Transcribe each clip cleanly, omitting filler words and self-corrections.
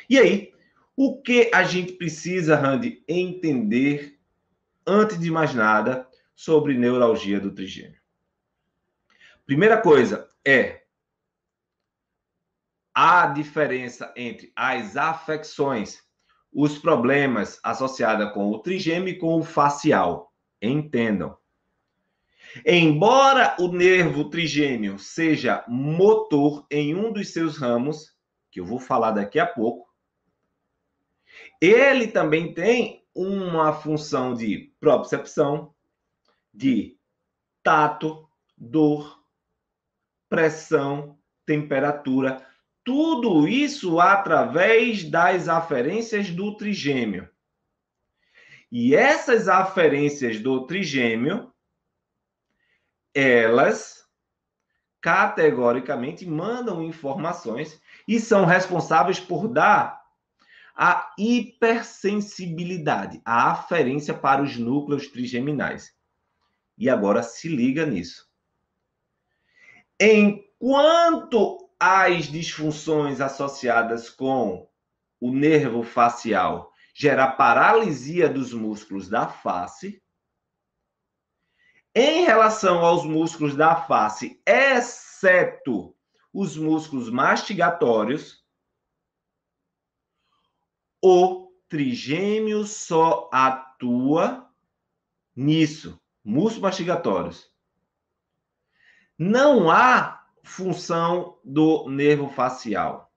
E aí, o que a gente precisa, Randy, entender, antes de mais nada, sobre neuralgia do trigêmeo? Primeira coisa é a diferença entre as afecções, os problemas associados com o trigêmeo e com o facial. Entendam. Embora o nervo trigêmeo seja motor em um dos seus ramos, que eu vou falar daqui a pouco, ele também tem uma função de propriocepção, de tato, dor, pressão, temperatura, tudo isso através das aferências do trigêmeo. E essas aferências do trigêmeo, elas categoricamente mandam informações e são responsáveis por dar a hipersensibilidade, a aferência para os núcleos trigeminais. E agora se liga nisso. Enquanto as disfunções associadas com o nervo facial geram paralisia dos músculos da face, em relação aos músculos da face, exceto os músculos mastigatórios, o trigêmeo só atua nisso, músculos mastigatórios. Não há função do nervo facial.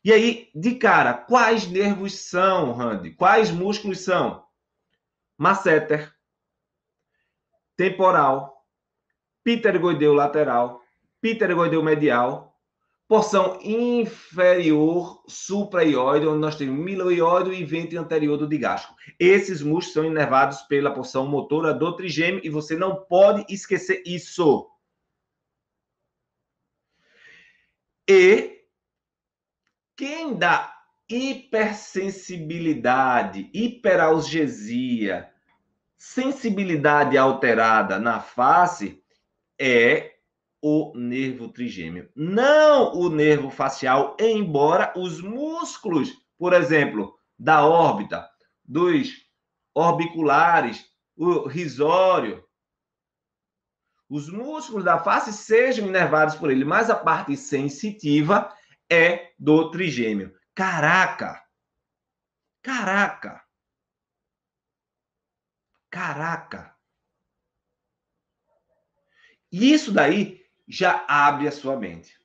E aí, de cara, quais nervos são, Randy? Quais músculos são? Masseter, temporal, pterygoideu lateral, pterygoideu medial, porção inferior supraioide, onde nós temos miloioide e ventre anterior do digástrico. Esses músculos são inervados pela porção motora do trigêmeo e você não pode esquecer isso. E quem dá hipersensibilidade, hiperalgesia, sensibilidade alterada na face é o nervo trigêmeo, não o nervo facial, embora os músculos, por exemplo, da órbita, dos orbiculares, o risório, os músculos da face sejam inervados por ele, mas a parte sensitiva é do trigêmeo. Caraca! Caraca! Caraca! Isso daí já abre a sua mente.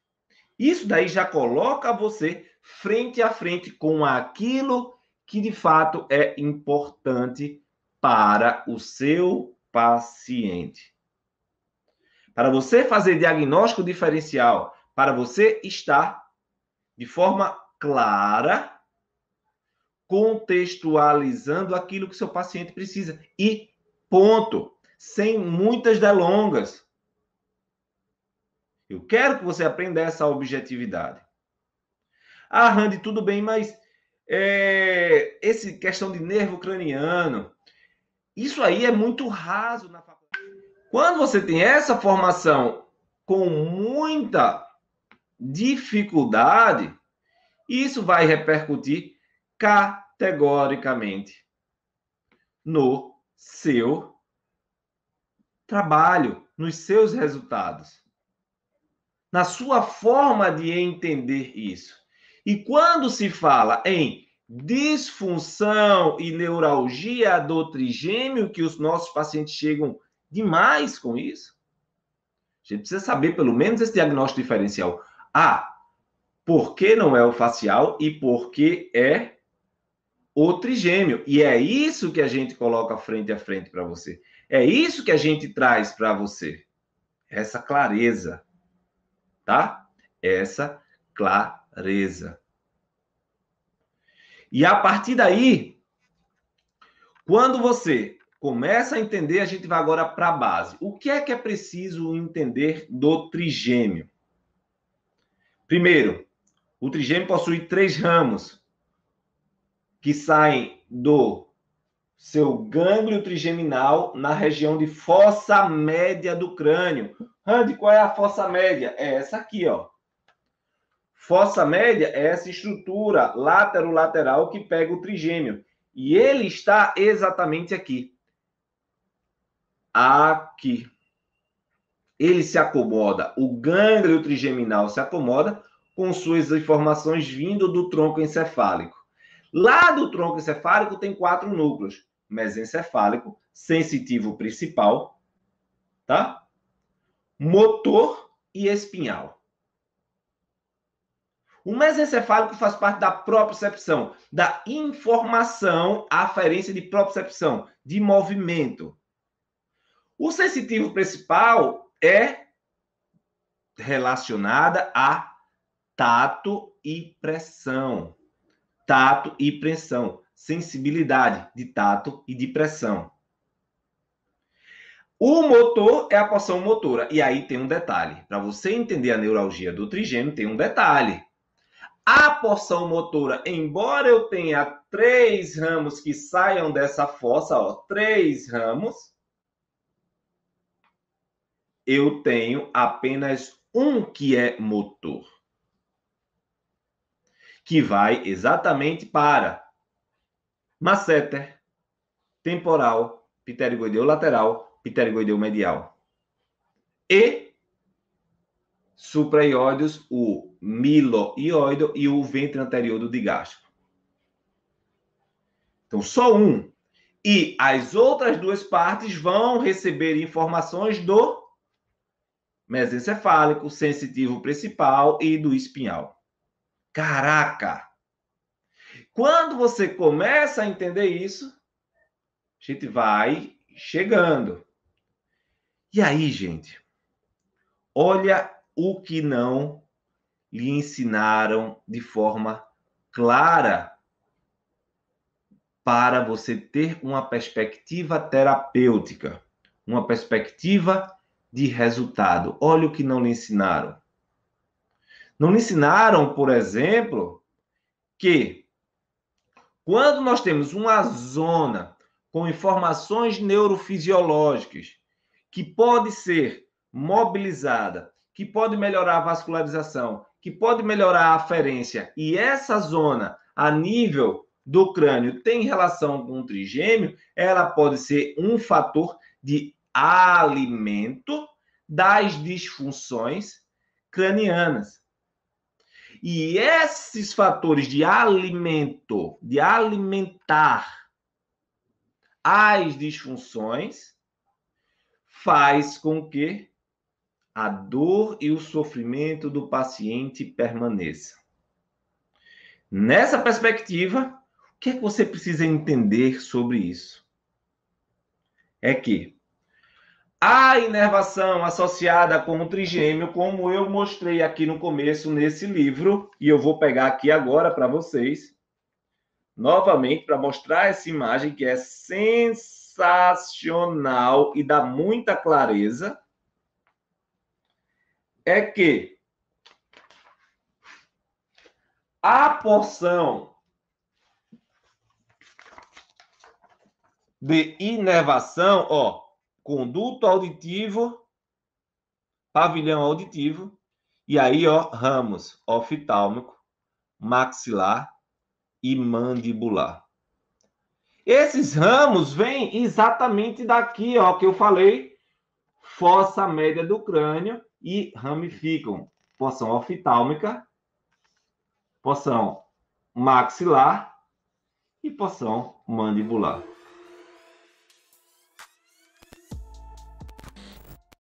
Isso daí já coloca você frente a frente com aquilo que de fato é importante para o seu paciente. Para você fazer diagnóstico diferencial, para você estar de forma clara contextualizando aquilo que seu paciente precisa. E ponto. Sem muitas delongas. Eu quero que você aprenda essa objetividade. Ah, Randy, tudo bem, mas essa questão de nervo craniano, isso aí é muito raso na faculdade. Quando você tem essa formação com muita dificuldade, isso vai repercutir categoricamente no seu trabalho, nos seus resultados, na sua forma de entender isso. E quando se fala em disfunção e neuralgia do trigêmeo, que os nossos pacientes chegam demais com isso, a gente precisa saber pelo menos esse diagnóstico diferencial. Por que não é o facial e por que é o trigêmeo? E é isso que a gente coloca frente a frente para você. É isso que a gente traz para você. Essa clareza, tá? Essa clareza. E a partir daí, quando você começa a entender, a gente vai agora para a base. O que é preciso entender do trigêmeo? Primeiro, o trigêmeo possui 3 ramos que saem do seu gânglio trigeminal na região de fossa média do crânio. Randy, qual é a fossa média? É essa aqui, ó. Fossa média é essa estrutura látero-lateral que pega o trigêmeo. E ele está exatamente aqui. Aqui. Ele se acomoda, o gânglio trigeminal se acomoda com suas informações vindo do tronco encefálico. Lá do tronco encefálico tem 4 núcleos: mesencefálico, sensitivo principal, tá? Motor e espinhal. O mesencefálico faz parte da propriocepção, da informação, aferência de propriocepção, de movimento. O sensitivo principal é relacionada a tato e pressão. Tato e pressão. Sensibilidade de tato e de pressão. O motor é a porção motora. E aí tem um detalhe. Para você entender a neuralgia do trigêmeo, tem um detalhe. A porção motora, embora eu tenha 3 ramos que saiam dessa fossa, ó, 3 ramos, eu tenho apenas um que é motor, que vai exatamente para masseter, temporal, pterigoideu lateral, pterigoideu medial. E supraioides, o miloioide e o ventre anterior do digástrico. Então, só um. E as outras 2 partes vão receber informações do mesencefálico, sensitivo principal e do espinhal. Caraca! Quando você começa a entender isso, a gente vai chegando. E aí, gente, olha o que não lhe ensinaram de forma clara para você ter uma perspectiva terapêutica, uma perspectiva de resultado. Olha o que não lhe ensinaram. Não lhe ensinaram, por exemplo, que quando nós temos uma zona com informações neurofisiológicas que pode ser mobilizada, que pode melhorar a vascularização, que pode melhorar a aferência, e essa zona a nível do crânio tem relação com o trigêmeo, ela pode ser um fator de alimento das disfunções cranianas. E esses fatores de alimento, de alimentar as disfunções, faz com que a dor e o sofrimento do paciente permaneçam. Nessa perspectiva, o que é que você precisa entender sobre isso? É que a inervação associada com o trigêmeo, como eu mostrei aqui no começo nesse livro, e eu vou pegar aqui agora para vocês, novamente, para mostrar essa imagem que é sensacional e dá muita clareza, é que a porção de inervação, ó, conduto auditivo, pavilhão auditivo, e aí, ó, ramos oftálmico, maxilar e mandibular. Esses ramos vêm exatamente daqui, ó, que eu falei, fossa média do crânio, e ramificam porção oftálmica, porção maxilar e porção mandibular.